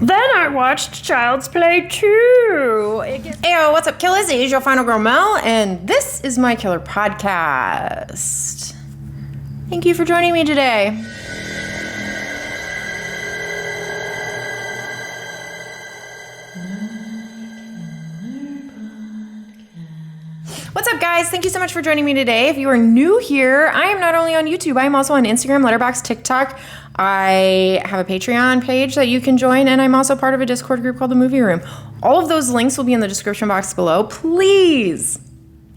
Then I watched Child's Play 2. Ayo, what's up, killers? It is your final girl, Mel, and this is my killer podcast. Thank you for joining me today. What's up, guys? Thank you so much for joining me today. If you are new here, I am not only on YouTube, I am also on Instagram, Letterboxd, TikTok. I have a Patreon page that you can join, and I'm also part of a Discord group called The Movie Room. All of those links will be in the description box below. Please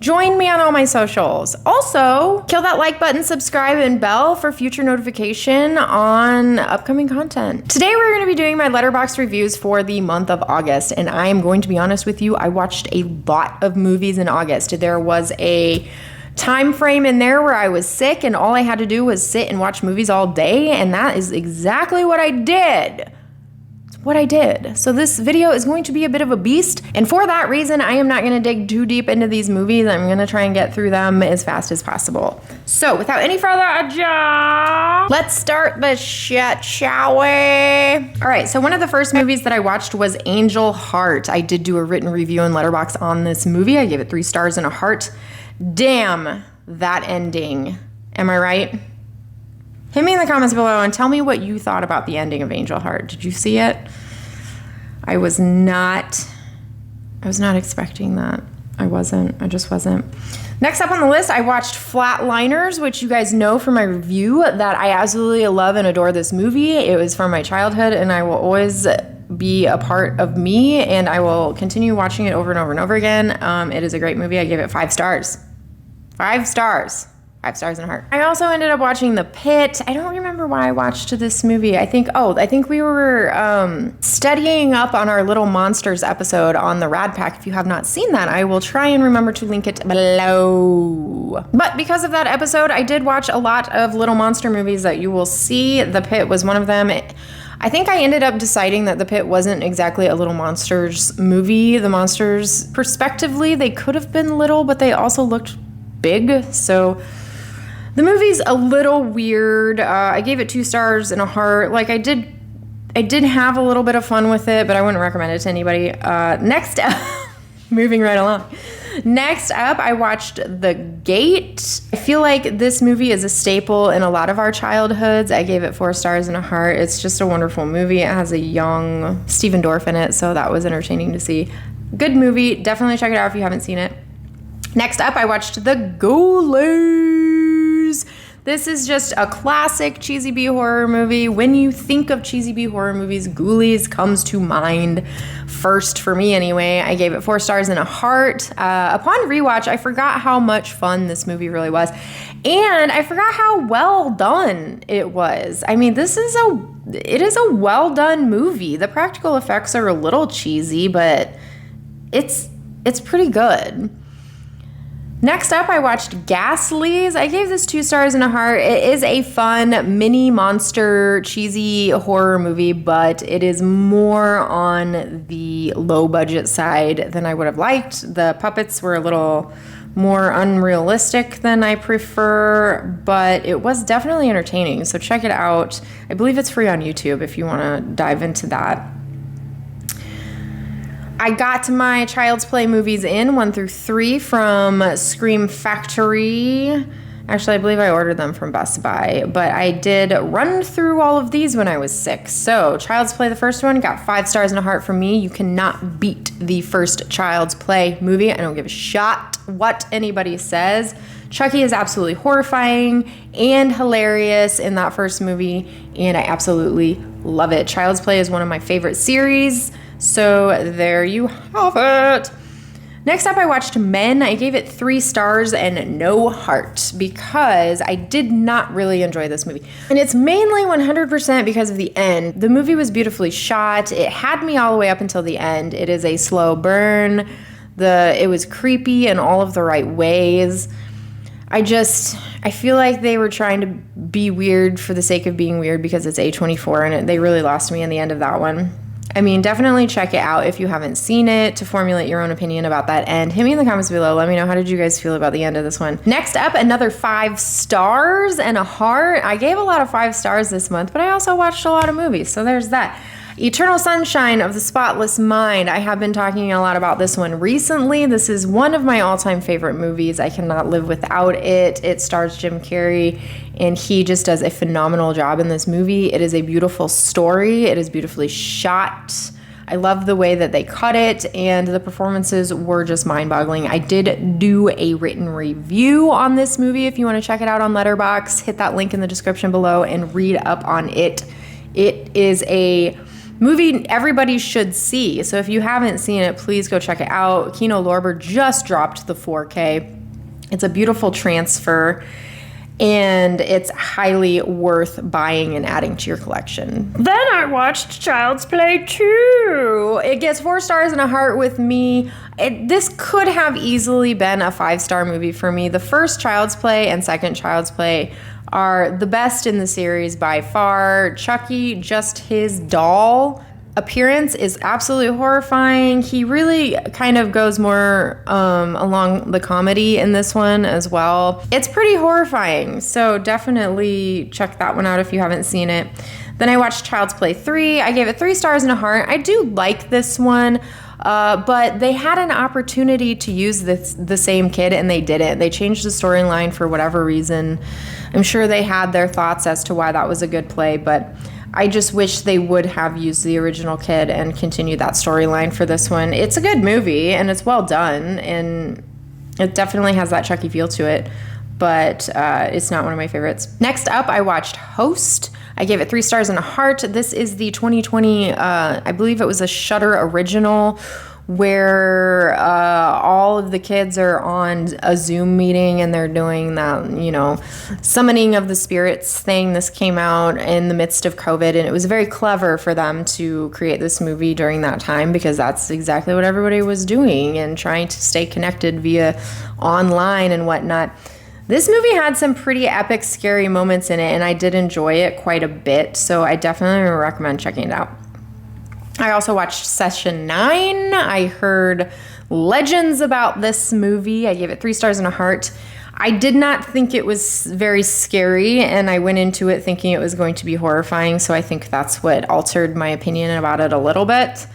join me on all my socials. Also, kill that like button, subscribe, and bell for future notification on upcoming content. Today, we're going to be doing my Letterboxd reviews for the month of August, and I am going to be honest with you, I watched a lot of movies in August. There was a time frame in there where I was sick and all I had to do was sit and watch movies all day, and that is exactly what I did. It's what I did. So this video is going to be a bit of a beast, and for that reason, I am not going to dig too deep into these movies. I'm going to try and get through them as fast as possible. So without any further ado, let's start the shit, shall we? All right, so one of the first movies that I watched was Angel Heart. I did do a written review in Letterboxd on this movie. I gave it 3 stars and a heart. Damn, that ending. Am I right? Hit me in the comments below and tell me what you thought about the ending of Angel Heart. Did you see it? I was not expecting that. I just wasn't. Next up on the list, I watched Flatliners, which you guys know from my review that I absolutely love and adore this movie. It was from my childhood, and I will always be a part of me, and I will continue watching it over and over and over again. It is a great movie. I gave it 5 stars. 5 stars. 5 stars and a heart. I also ended up watching The Pit. I don't remember why I watched this movie. I think we were studying up on our Little Monsters episode on the Rad Pack. If you have not seen that, I will try and remember to link it below. But because of that episode, I did watch a lot of Little Monster movies that you will see. The Pit was one of them. I think I ended up deciding that The Pit wasn't exactly a Little Monsters movie. The monsters, prospectively, they could have been little, but they also looked big. So the movie's a little weird. I gave it 2 stars and a heart. Like, I did have a little bit of fun with it, but I wouldn't recommend it to anybody. Next up, moving right along. Next up, I watched The Gate. I feel like this movie is a staple in a lot of our childhoods. I gave it 4 stars and a heart. It's just a wonderful movie. It has a young Stephen Dorff in it, so that was entertaining to see. Good movie. Definitely check it out if you haven't seen it. Next up, I watched The Ghoulies. This is just a classic cheesy B horror movie. When you think of cheesy B horror movies, Ghoulies comes to mind first for me anyway. I gave it 4 stars and a heart. Upon rewatch, I forgot how much fun this movie really was. And I forgot how well done it was. I mean, it is a well done movie. The practical effects are a little cheesy, but it's pretty good. Next up, I watched Ghastlies. I gave this 2 stars and a heart. It is a fun mini monster cheesy horror movie, but it is more on the low budget side than I would have liked. The puppets were a little more unrealistic than I prefer, but it was definitely entertaining. So check it out. I believe it's free on YouTube if you want to dive into that. I got my Child's Play movies in 1 through 3 from Scream Factory. Actually, I believe I ordered them from Best Buy, but I did run through all of these when I was 6. So Child's Play, the first one, got 5 stars and a heart from me. You cannot beat the first Child's Play movie. I don't give a shot what anybody says. Chucky is absolutely horrifying and hilarious in that first movie, and I absolutely love it. Child's Play is one of my favorite series. So there you have it. Next up, I watched Men. I gave it 3 stars and no heart because I did not really enjoy this movie. And it's mainly 100% because of the end. The movie was beautifully shot. It had me all the way up until the end. It is a slow burn. It was creepy in all of the right ways. I feel like they were trying to be weird for the sake of being weird because it's A24, and they really lost me in the end of that one. I mean, definitely check it out if you haven't seen it to formulate your own opinion about that end. Hit me in the comments below. Let me know, how did you guys feel about the end of this one? Next up, another 5 stars and a heart. I gave a lot of 5 stars this month, but I also watched a lot of movies, so there's that. Eternal Sunshine of the Spotless Mind. I have been talking a lot about this one recently. This is one of my all-time favorite movies. I cannot live without it. It stars Jim Carrey, and he just does a phenomenal job in this movie. It is a beautiful story. It is beautifully shot. I love the way that they cut it, and the performances were just mind-boggling. I did do a written review on this movie. If you want to check it out on Letterboxd, hit that link in the description below and read up on it. It is a movie everybody should see. So if you haven't seen it, please go check it out. Kino Lorber just dropped the 4K. It's a beautiful transfer, and it's highly worth buying and adding to your collection. Then I watched Child's Play 2. It gets 4 stars and a heart with me. This could have easily been a 5-star movie for me. The first Child's Play and second Child's Play are the best in the series by far. Chucky, just his doll appearance is absolutely horrifying. He really kind of goes more along the comedy in this one as well. It's pretty horrifying, so definitely check that one out if you haven't seen it. Then I watched Child's Play 3. I gave it 3 stars and a heart. I do like this one. But they had an opportunity to use the same kid, and they didn't. They changed the storyline for whatever reason. I'm sure they had their thoughts as to why that was a good play, but I just wish they would have used the original kid and continued that storyline for this one. It's a good movie, and it's well done, and it definitely has that Chucky feel to it, but it's not one of my favorites. Next up, I watched Host. I gave it 3 stars and a heart. This is the 2020, I believe it was a Shudder original, where all of the kids are on a Zoom meeting and they're doing that, summoning of the spirits thing. This came out in the midst of COVID, and it was very clever for them to create this movie during that time, because that's exactly what everybody was doing and trying to stay connected via online and whatnot. This movie had some pretty epic, scary moments in it, and I did enjoy it quite a bit, so I definitely recommend checking it out. I also watched Session 9. I heard legends about this movie. I gave it 3 stars and a heart. I did not think it was very scary, and I went into it thinking it was going to be horrifying, so I think that's what altered my opinion about it a little bit.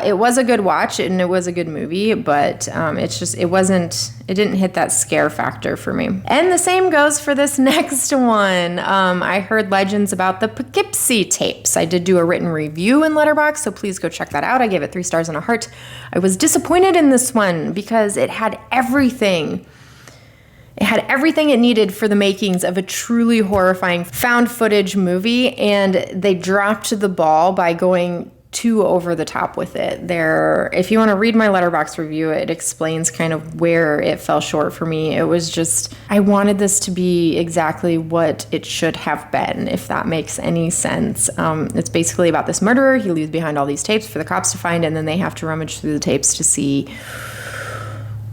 It was a good watch, and it was a good movie, but it didn't hit that scare factor for me. And the same goes for this next one. I heard legends about the Poughkeepsie tapes. I did do a written review in Letterboxd, so please go check that out. I gave it 3 stars and a heart. I was disappointed in this one because it had everything. It had everything it needed for the makings of a truly horrifying found footage movie, and they dropped the ball by going too over the top with it. If you want to read my Letterboxd review, it explains kind of where it fell short for me. It was just, I wanted this to be exactly what it should have been, if that makes any sense. It's basically about this murderer. He leaves behind all these tapes for the cops to find, and then they have to rummage through the tapes to see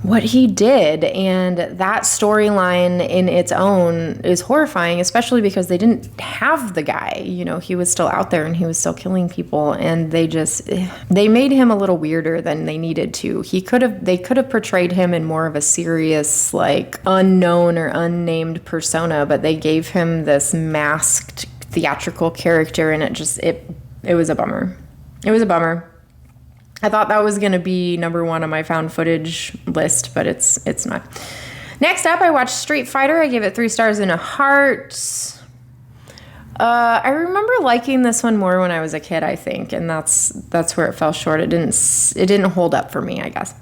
what he did, and that storyline in its own is horrifying, especially because they didn't have the guy. He was still out there and he was still killing people, and they made him a little weirder than they needed to. They could have portrayed him in more of a serious, like, unknown or unnamed persona, but they gave him this masked theatrical character, and it was a bummer. It was a bummer. I thought that was going to be number 1 on my found footage list, but it's not. Next up, I watched Street Fighter. I gave it 3 stars and a heart. I remember liking this one more when I was a kid, I think, and that's where it fell short. It didn't hold up for me, I guess.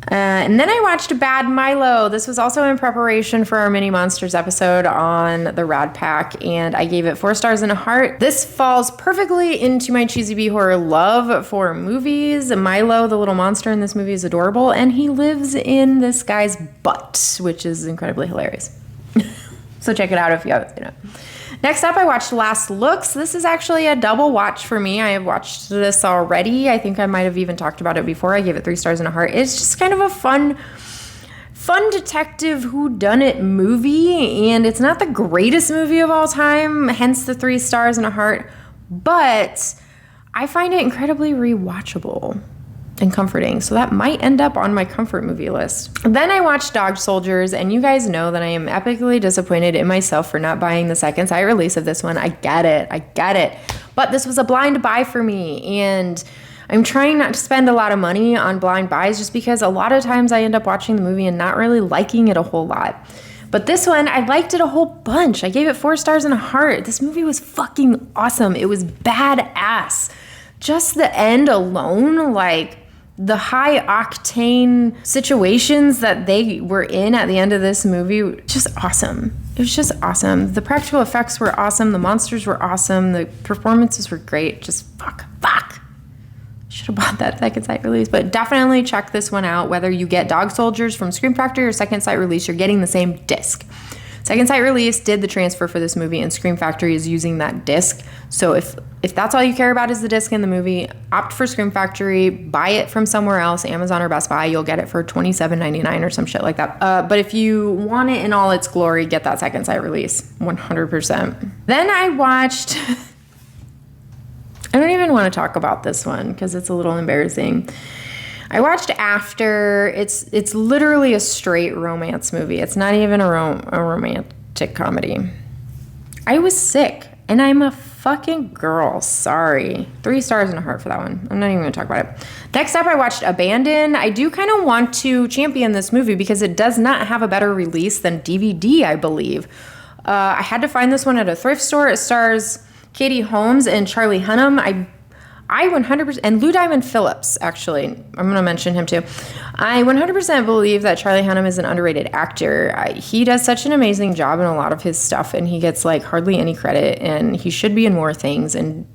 And then I watched Bad Milo. This was also in preparation for our Mini Monsters episode on the Rad Pack, and I gave it 4 stars and a heart. This falls perfectly into my cheesy B-horror love for movies. Milo, the little monster in this movie, is adorable, and he lives in this guy's butt, which is incredibly hilarious. So check it out if you haven't seen it. Next up, I watched Last Looks. This is actually a double watch for me. I have watched this already. I think I might have even talked about it before. I gave it 3 stars and a heart. It's just kind of a fun detective whodunit movie, and it's not the greatest movie of all time, hence the 3 stars and a heart, but I find it incredibly rewatchable. and comforting. So that might end up on my comfort movie list. Then I watched Dog Soldiers, and you guys know that I am epically disappointed in myself for not buying the second sight release of this one. I get it. But this was a blind buy for me, and I'm trying not to spend a lot of money on blind buys just because a lot of times I end up watching the movie and not really liking it a whole lot. But this one, I liked it a whole bunch. I gave it 4 stars and a heart. This movie was fucking awesome. It was badass. Just the end alone, like the high octane situations that they were in at the end of this movie, just awesome. It was just awesome. The practical effects were awesome. The monsters were awesome. The performances were great. Just fuck. Should have bought that second sight release, but definitely check this one out. Whether you get Dog Soldiers from Scream Factory or second sight release, you're getting the same disc. Second sight release did the transfer for this movie, and Scream Factory is using that disc. So if that's all you care about is the disc in the movie, opt for Scream Factory, buy it from somewhere else, Amazon or Best Buy. You'll get it for $27.99 or some shit like that. But if you want it in all its glory, get that second sight release, 100%. Then I watched... I don't even want to talk about this one because it's a little embarrassing. I watched After. It's literally a straight romance movie. It's not even a romantic comedy. I was sick, and I'm a fucking girl. Sorry. 3 stars and a heart for that one. I'm not even going to talk about it. Next up, I watched Abandon. I do kind of want to champion this movie because it does not have a better release than DVD, I believe. I had to find this one at a thrift store. It stars Katie Holmes and Charlie Hunnam. I 100%, and Lou Diamond Phillips, actually. I'm going to mention him too. I 100% believe that Charlie Hunnam is an underrated actor. He does such an amazing job in a lot of his stuff, and he gets like hardly any credit, and he should be in more things and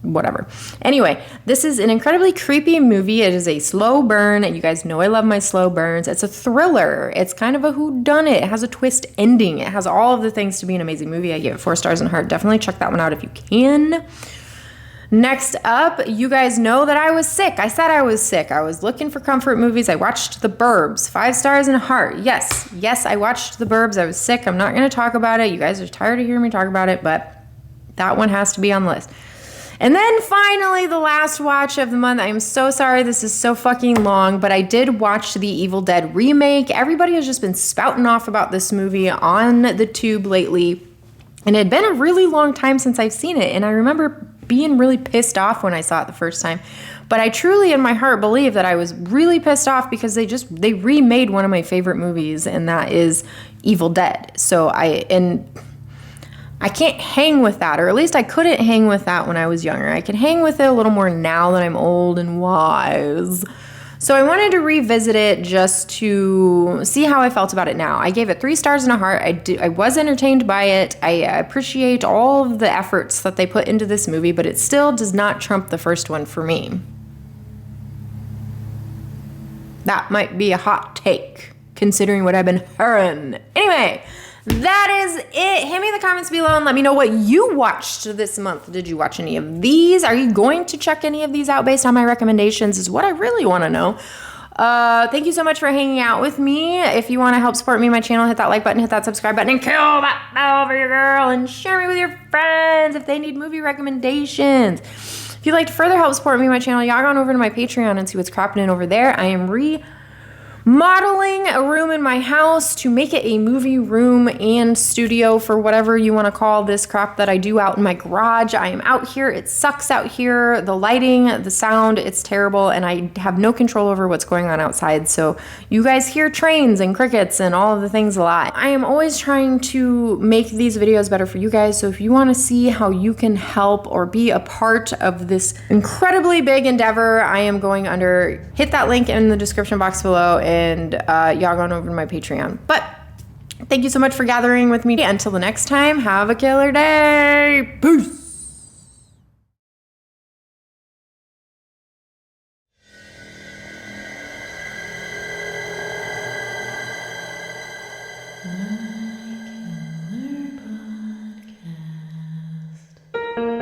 whatever. Anyway, this is an incredibly creepy movie. It is a slow burn. You guys know I love my slow burns. It's a thriller. It's kind of a whodunit. It has a twist ending. It has all of the things to be an amazing movie. I give it 4 stars and a heart. Definitely check that one out if you can. Next up, you guys know that I was sick. I said I was sick. I was looking for comfort movies. I watched The Burbs, 5 stars and a heart. Yes, I watched The Burbs. I was sick. I'm not going to talk about it. You guys are tired of hearing me talk about it, but that one has to be on the list. And then finally, the last watch of the month. I am so sorry this is so fucking long, but I did watch the Evil Dead remake. Everybody has just been spouting off about this movie on the tube lately. And it had been a really long time since I've seen it. And I remember being really pissed off when I saw it the first time. But I truly in my heart believe that I was really pissed off because they remade one of my favorite movies, and that is Evil Dead. So I can't hang with that, or at least I couldn't hang with that when I was younger. I can hang with it a little more now that I'm old and wise. So I wanted to revisit it just to see how I felt about it now. I gave it 3 stars and a heart. I was entertained by it. I appreciate all of the efforts that they put into this movie, but it still does not trump the first one for me. That might be a hot take, considering what I've been hearing. Anyway, that is it. Hit me in the comments below and let me know what you watched this month. Did you watch any of these? Are you going to check any of these out based on my recommendations is what I really want to know. Thank you so much for hanging out with me. If you want to help support me, my channel, hit that like button, hit that subscribe button, and kill that bell for your girl, and share me with your friends if they need movie recommendations. If you'd like to further help support me, my channel, log on over to my Patreon and see what's cropping in over there. I am remodeling a room in my house to make it a movie room and studio for whatever you want to call this crap that I do out in my garage. I am out here. It sucks out here. The lighting, the sound, it's terrible, and I have no control over what's going on outside. So you guys hear trains and crickets and all of the things a lot. I am always trying to make these videos better for you guys. So if you want to see how you can help or be a part of this incredibly big endeavor, I am going under, hit that link in the description box below, and y'all on over to my Patreon. But thank you so much for gathering with me. Until the next time, have a killer day. Peace. My Killer Podcast.